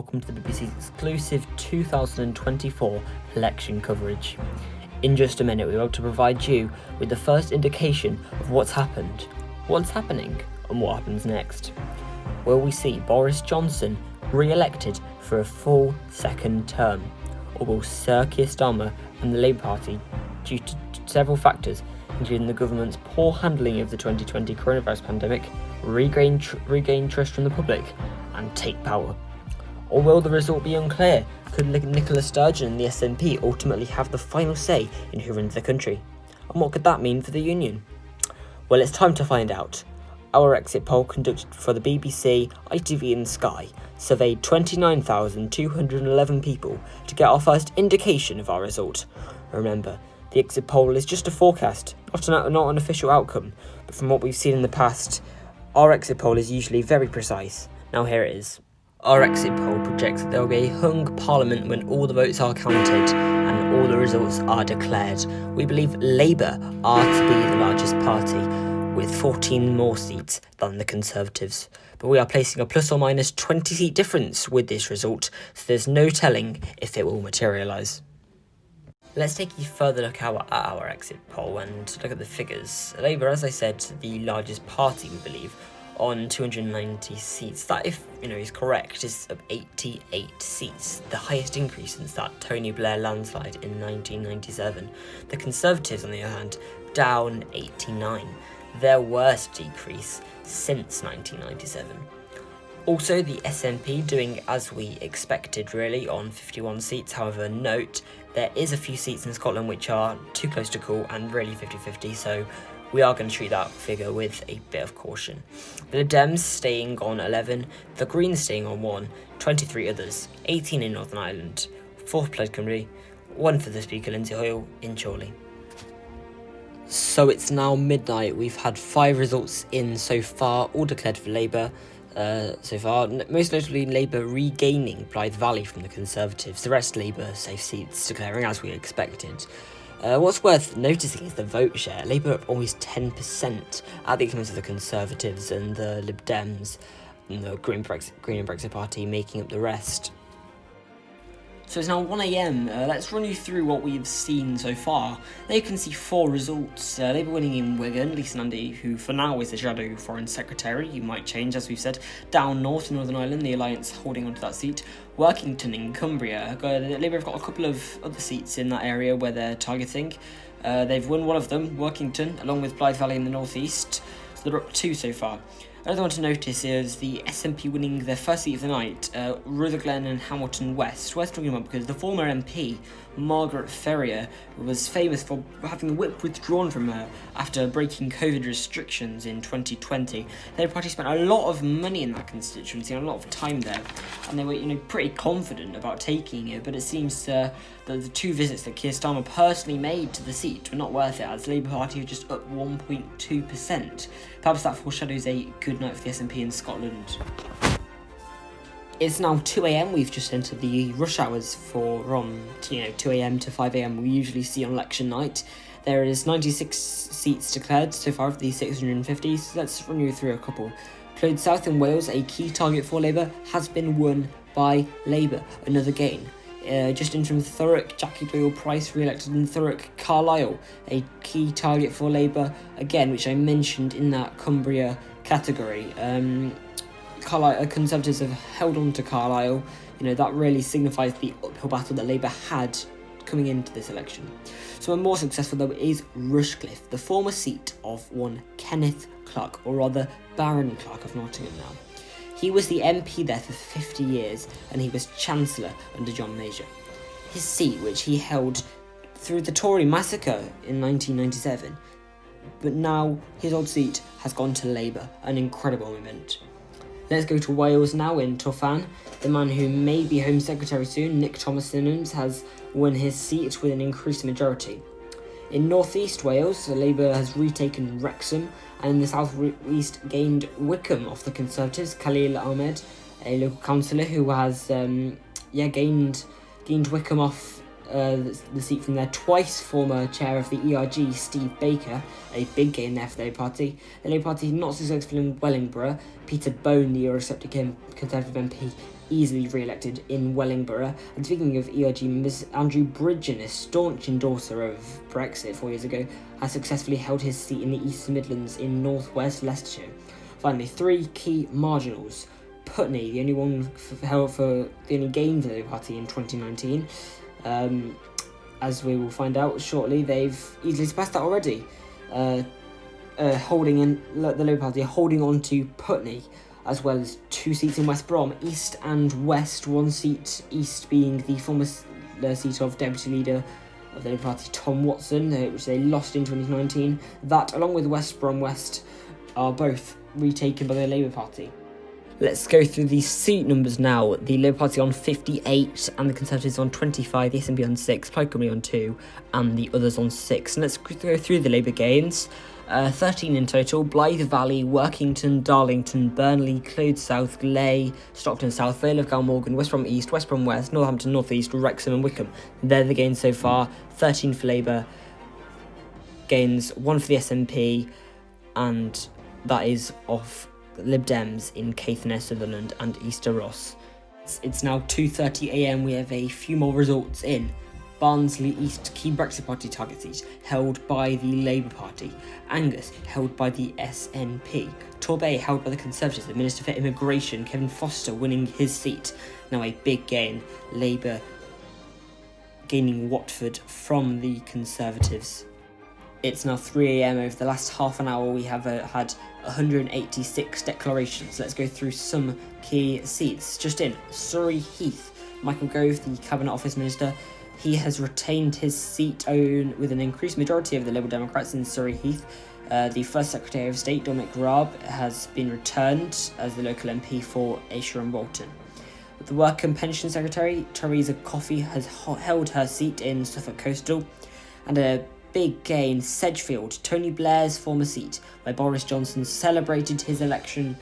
welcome to the BBC's exclusive 2024 election coverage. In just a minute, we're able to provide you with the first indication of what's happened, what's happening, and what happens next. Will we see Boris Johnson re-elected for a full second term, or will Sir Keir Starmer and the Labour Party, due to several factors, including the government's poor handling of the 2020 coronavirus pandemic, regain trust from the public and take power? Or will the result be unclear? Could Nicola Sturgeon and the SNP ultimately have the final say in who runs the country? And what could that mean for the union? Well, it's time to find out. Our exit poll, conducted for the BBC, ITV and Sky, surveyed 29,211 people to get our first indication of our result. Remember, the exit poll is just a forecast, not an official outcome, but from what we've seen in the past, our exit poll is usually very precise. Now here it is. Our exit poll projects that there will be a hung parliament when all the votes are counted and all the results are declared. We believe Labour are to be the largest party, with 14 more seats than the Conservatives. But we are placing a plus or minus 20 seat difference with this result, so there's no telling if it will materialise. Let's take a further look at our exit poll and look at the figures. Labour, as I said, the largest party, we believe, on 290 seats. That, if is correct, is 88 seats, the highest increase since that Tony Blair landslide in 1997. The Conservatives, on the other hand, down 89, their worst decrease since 1997. Also, the SNP doing as we expected, really, on 51 seats. However, note, there is a few seats in Scotland which are too close to call and really 50-50, so we are going to treat that figure with a bit of caution. The Lib Dems staying on 11, the Greens staying on 1, 23 others, 18 in Northern Ireland, 4 for Plaid Cymru, 1 for the Speaker Lindsay Hoyle in Chorley. So it's now midnight. We've had 5 results in so far, all declared for Labour. So far, most notably Labour regaining Blythe Valley from the Conservatives, the rest Labour safe seats declaring as we expected. What's worth noticing is the vote share. Labour up almost 10% at the expense of the Conservatives and the Lib Dems and the Green and Brexit Party making up the rest. So it's now 1 a.m, let's run you through what we've seen so far. There you can see 4 results. Labour winning in Wigan, Lisa Nandy, who for now is the Shadow Foreign Secretary, he might change as we've said. Down north in Northern Ireland, the Alliance holding onto that seat. Workington in Cumbria, Labour have got a couple of other seats in that area where they're targeting. They've won one of them, Workington, along with Blythe Valley in the northeast, so they're up 2 so far. Another one to notice is the SNP winning their first seat of the night, Rutherglen and Hamilton West. Worth talking about because the former MP, Margaret Ferrier, was famous for having the whip withdrawn from her after breaking COVID restrictions in 2020. The Labour Party spent a lot of money in that constituency and a lot of time there, and they were pretty confident about taking it, but it seems that the 2 visits that Keir Starmer personally made to the seat were not worth it, as the Labour Party are just up 1.2%. Perhaps that foreshadows a good night for the SNP in Scotland. It's now 2 a.m, we've just entered the rush hours from 2 a.m. to 5 a.m. we usually see on election night. There is 96 seats declared so far of the 650, so let's run you through a couple. Clwyd South in Wales, a key target for Labour, has been won by Labour, another gain. Just in from Thurrock, Jackie Doyle-Price re-elected in Thurrock. Carlisle, a key target for Labour, again, which I mentioned in that Cumbria category. Conservatives have held on to Carlisle. That really signifies the uphill battle that Labour had coming into this election. Someone more successful, though, is Rushcliffe, the former seat of one Kenneth Clark, or rather Baron Clark of Nottingham now. He was the MP there for 50 years, and he was Chancellor under John Major. His seat, which he held through the Tory massacre in 1997, but now his old seat has gone to Labour, an incredible moment. Let's go to Wales now in Tuffan. The man who may be Home Secretary soon, Nick Thomas-Symonds, has won his seat with an increased majority. In North East Wales, Labour has retaken Wrexham, and in the South East gained Wickham off the Conservatives. Khalil Ahmed, a local councillor who has gained Wickham off the seat from their twice former chair of the ERG, Steve Baker, a big gain there for the Labour Party. The Labour Party not successful in Wellingborough. Peter Bone, the Eurosceptic Conservative MP, easily re-elected in Wellingborough. And speaking of ERG members, Andrew Bridgen, a staunch endorser of Brexit 4 years ago, has successfully held his seat in the East Midlands in North West Leicestershire. Finally, three key marginals. Putney, the only one the only gain for the Labour Party in 2019. As we will find out shortly, they've easily surpassed that already. The Labour Party are holding on to Putney, as well as 2 seats in West Brom, East and West. 1 seat, East being the former seat of Deputy Leader of the Labour Party, Tom Watson, which they lost in 2019. That, along with West Brom West, are both retaken by the Labour Party. Let's go through the seat numbers now. The Labour Party on 58 and the Conservatives on 25, the SNP on 6, Plaid Cymru on 2 and the others on 6. And let's go through the Labour gains. 13 in total: Blythe Valley, Workington, Darlington, Burnley, Clode South, Leigh, Stockton South, Vale of Glamorgan, West Brom East, West Brom West, Northampton North East, Wrexham and Wickham. They're the gains so far. 13 for Labour gains, 1 for the SNP, and that is off Lib Dems in Caithness, Sutherland and Easter Ross. It's now 2:30am. We have a few more results in. Barnsley East, key Brexit Party target seat, held by the Labour Party. Angus, held by the SNP. Torbay, held by the Conservatives. The Minister for Immigration, Kevin Foster, winning his seat. Now a big gain. Labour gaining Watford from the Conservatives. It's now 3am. Over the last half an hour, we have had 186 declarations. Let's go through some key seats. Just in Surrey Heath, Michael Gove, the Cabinet Office Minister, he has retained his seat with an increased majority of the Liberal Democrats in Surrey Heath. The First Secretary of State, Dominic Raab, has been returned as the local MP for Ayrshire and Walton. The Work and Pension Secretary, Theresa Coffey, has held her seat in Suffolk Coastal. And a big gain, Sedgefield, Tony Blair's former seat, where Boris Johnson celebrated his election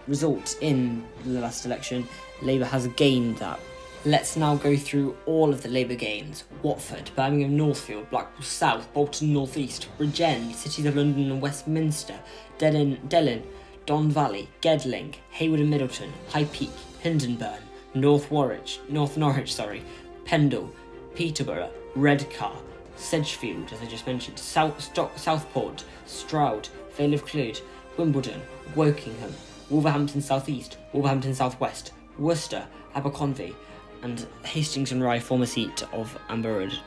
result in the last election. Labour has gained that. Let's now go through all of the Labour gains. Watford, Birmingham Northfield, Blackpool South, Bolton North East, Bridgend, Cities of London and Westminster, Delin, Don Valley, Gedling, Hayward and Middleton, High Peak, Hindenburn, North Norwich, Pendle, Peterborough, Redcar, Sedgefield, as I just mentioned, Southport, Stroud, Vale of Clwyd, Wimbledon, Wokingham, Wolverhampton South East, Wolverhampton South West, Worcester, Aberconwy, and Hastings and Rye, former seat of Amber Road.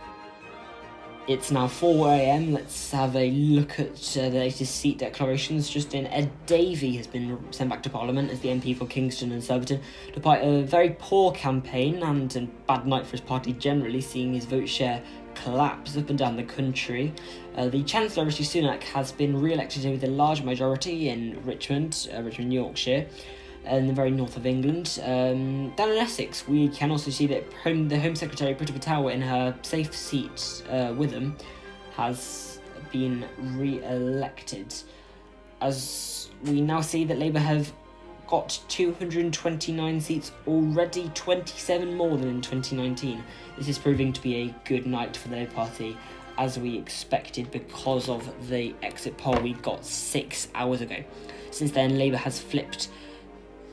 It's now 4am. Let's have a look at the latest seat declarations. Just in, Ed Davey has been sent back to Parliament as the MP for Kingston and Surbiton, despite a very poor campaign and a bad night for his party generally, seeing his vote share collapse up and down the country. The Chancellor, Rishi Sunak, has been re-elected with a large majority in Richmond, Yorkshire, in the very north of England. Down in Essex, we can also see that the Home Secretary, Priti Patel, in her safe seat, Witham, has been re-elected. As we now see that Labour have got 229 seats already, 27 more than in 2019. This is proving to be a good night for the Labour Party, as we expected, because of the exit poll we got 6 hours ago. Since then, Labour has flipped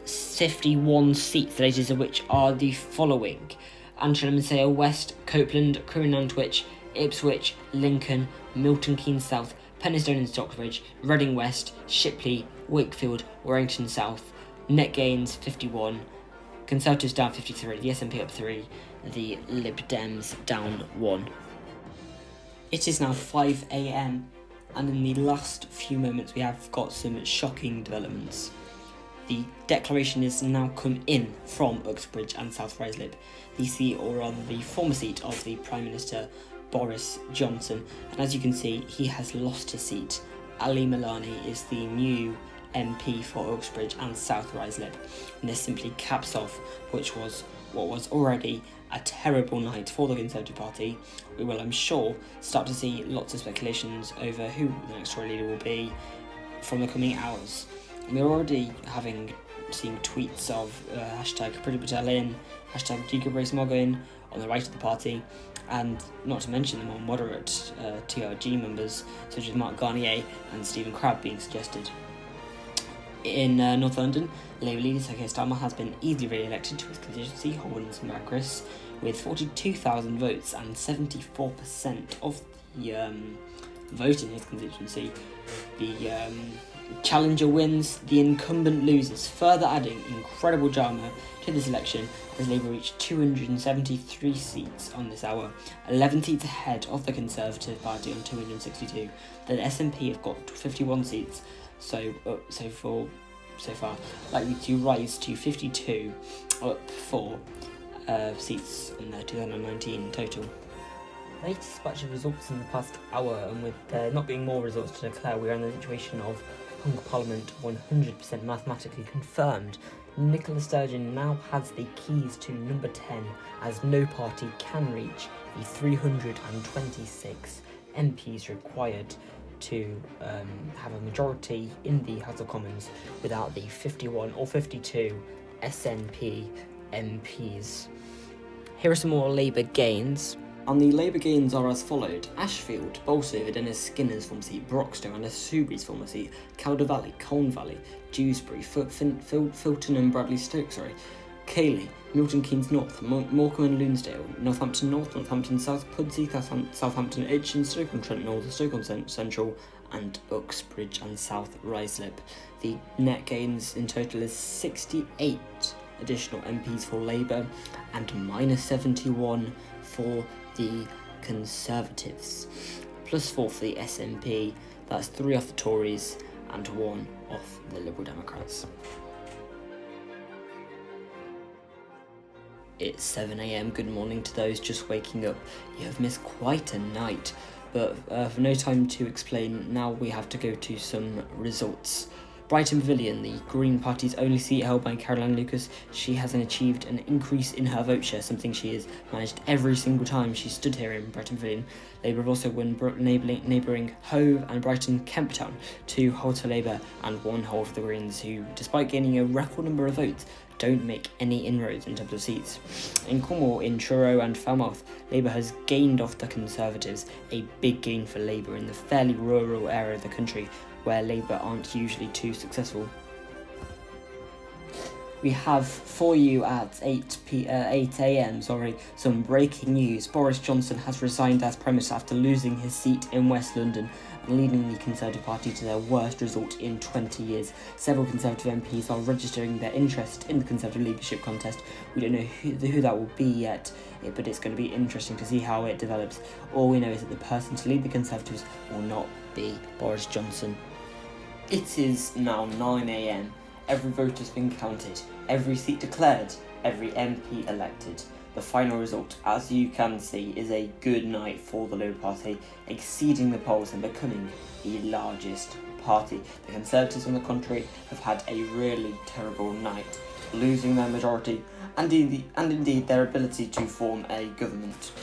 51 seats, the latest of which are the following: Antrim and Sale West, Copeland, Crewe and Nantwich, Ipswich, Lincoln, Milton Keynes South, Penistone and Stockbridge, Reading West, Shipley, Wakefield, Warrington South. Net gains 51, Conservatives down 53, the SNP up 3, the Lib Dems down 1. It is now 5am, and in the last few moments we have got some shocking developments. The declaration is now come in from Uxbridge and South Ruislip, the seat, or rather the former seat, of the Prime Minister Boris Johnson, and as you can see, he has lost his seat. Ali Milani is the new MP for Uxbridge and South Ruislip, and this simply caps off what was already a terrible night for the Conservative Party. We will, I'm sure, start to see lots of speculations over who the next Tory leader will be from the coming hours. We're already seeing tweets of hashtag Priti Patel in, hashtag Giga Brace Mogg in, on the right of the party, and not to mention the more moderate TRG members such as Mark Garnier and Stephen Crabb being suggested. In North London, Labour leader Sir Keir Starmer has been easily re-elected to his constituency, Holborn St Pancras, with 42,000 votes and 74% of the vote in his constituency. The challenger wins, the incumbent loses, further adding incredible drama to this election as Labour reached 273 seats on this hour, 11 seats ahead of the Conservative Party on 262. The SNP have got 51 seats, so far, likely to rise to 52, up 4 seats in 2019 total. Latest batch of results in the past hour, and with there not being more results to declare, we are in the situation of hung Parliament 100% mathematically confirmed. Nicola Sturgeon now has the keys to number 10, as no party can reach the 326 MPs required to have a majority in the House of Commons without the 51 or 52 SNP MPs. Here are some more Labour gains. And the Labour gains are as followed: Ashfield, Bolsover, Dennis Skinner's former seat, Broxton and Subi's former seat, Calder Valley, Colne Valley, Dewsbury, Filton and Bradley Stoke, Cayley, Milton Keynes North, Morecambe and Lunesdale, Northampton North, Northampton South, Pudsey, Southampton Itchen, Stoke-on-Trent North, Stoke-on-Central and Uxbridge and South Ruislip. The net gains in total is 68 additional MPs for Labour and minus 71 for the Conservatives, plus 4 for the SNP, that's 3 off the Tories and 1 off the Liberal Democrats. It's 7 a.m, good morning to those just waking up. You have missed quite a night, but for no time to explain, now we have to go to some results. Brighton Pavilion, the Green Party's only seat held by Caroline Lucas, she hasn't achieved an increase in her vote share, something she has managed every single time she stood here in Brighton Pavilion. Labour have also won neighbouring Hove and Brighton Kemp Town, 2 holds for Labour and 1 hold for the Greens, who, despite gaining a record number of votes, don't make any inroads in terms of seats. In Cornwall, in Truro and Falmouth, Labour has gained off the Conservatives, a big gain for Labour in the fairly rural area of the country, where Labour aren't usually too successful. We have for you at 8 a.m, some breaking news. Boris Johnson has resigned as Prime Minister after losing his seat in West London and leading the Conservative Party to their worst result in 20 years. Several Conservative MPs are registering their interest in the Conservative leadership contest. We don't know who that will be yet, but it's going to be interesting to see how it develops. All we know is that the person to lead the Conservatives will not be Boris Johnson. It is now 9 a.m. Every vote has been counted, every seat declared, every MP elected. The final result, as you can see, is a good night for the Labour Party, exceeding the polls and becoming the largest party. The Conservatives, on the contrary, have had a really terrible night, losing their majority and indeed their ability to form a government.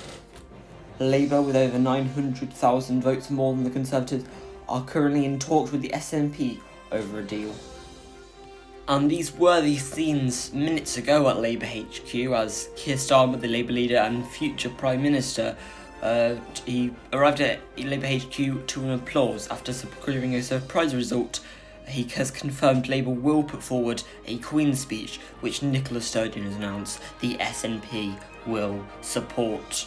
Labour, with over 900,000 votes more than the Conservatives, are currently in talks with the SNP over a deal. And these were the scenes minutes ago at Labour HQ as Keir Starmer, the Labour leader and future Prime Minister, he arrived at Labour HQ to an applause after securing a surprise result. He has confirmed Labour will put forward a Queen's speech, which Nicola Sturgeon has announced the SNP will support.